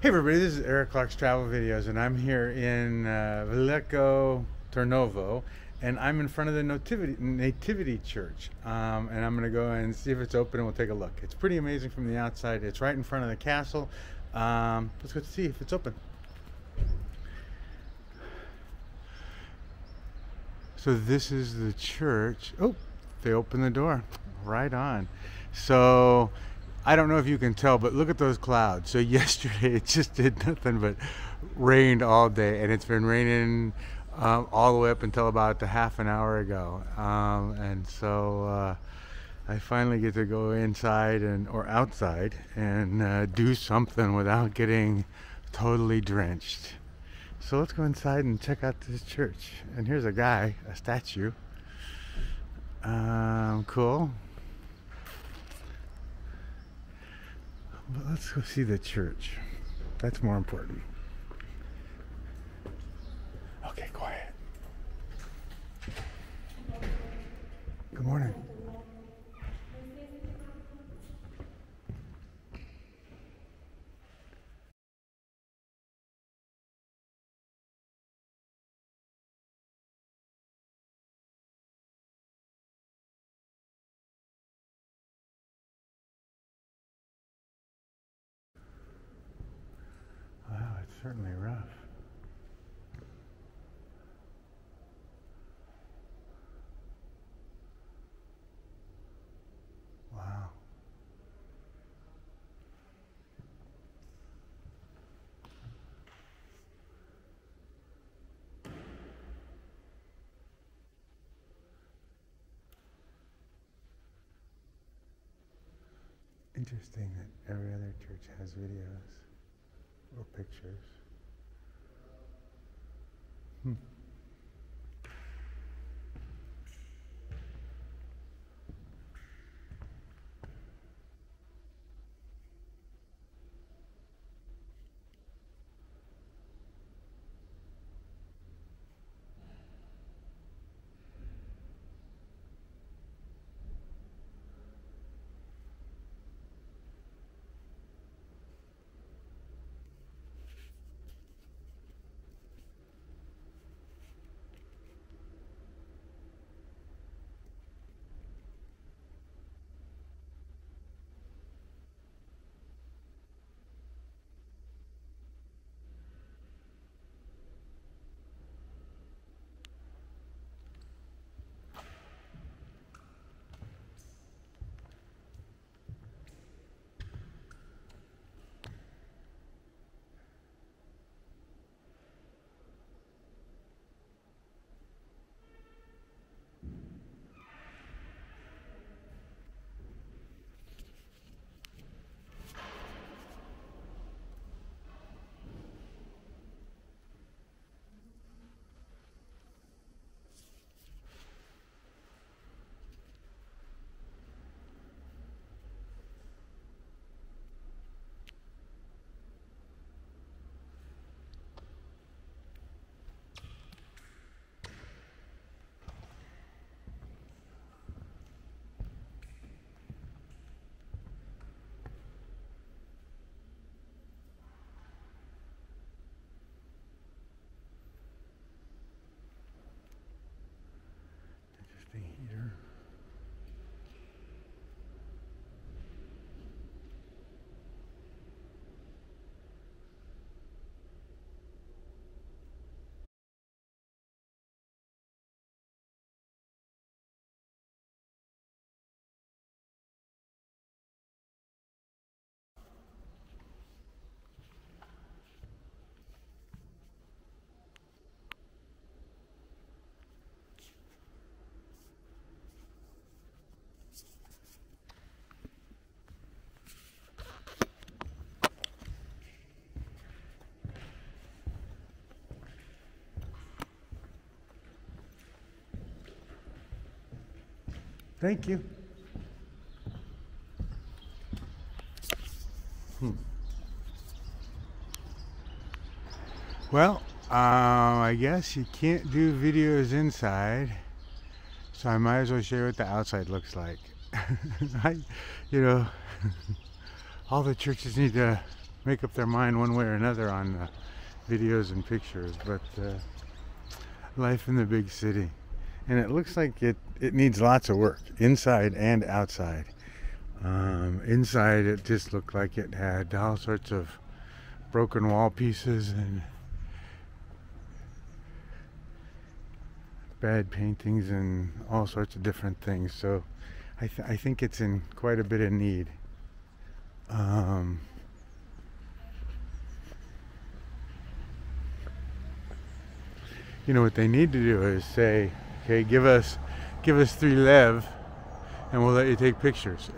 Hey everybody, this is Eric Clark's Travel Videos, and I'm here in Veliko Tarnovo, and I'm in front of the Nativity Church, and I'm going to go and see if it's open, and we'll take a look. It's pretty amazing from the outside. It's right in front of the castle. Let's go see if it's open. So this is the church. Oh, they opened the door. Right on. So I don't know if you can tell, but look at those clouds. So yesterday it just did nothing but rained all day, and it's been raining all the way up until about a half an hour ago. And so I finally get to go inside or outside and do something without getting totally drenched. So let's go inside and check out this church. And here's a guy, a statue. Cool. But let's go see the church. That's more important. Okay, quiet. Good morning. Wow, it's certainly rough. Wow. Interesting that every other church has videos or pictures. Here. Thank you. Well, I guess you can't do videos inside, so I might as well show you what the outside looks like. You know, all the churches need to make up their mind one way or another on videos and pictures, but life in the big city. And it looks like it needs lots of work, inside and outside. Inside it just looked like it had all sorts of broken wall pieces and bad paintings and all sorts of different things. So I think it's in quite a bit of need. You know, what they need to do is say, okay, give us three-nave and we'll let you take pictures.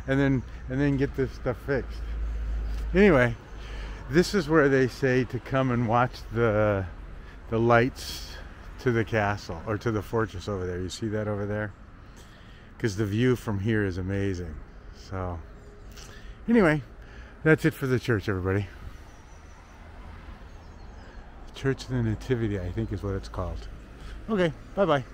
and then get this stuff fixed. Anyway, this is where they say to come and watch the lights to the castle, or to the fortress over there. You see that over there? Because the view from here is amazing. So anyway, that's it for the church, everybody. Church of the Nativity, I think is what it's called. Okay, bye-bye.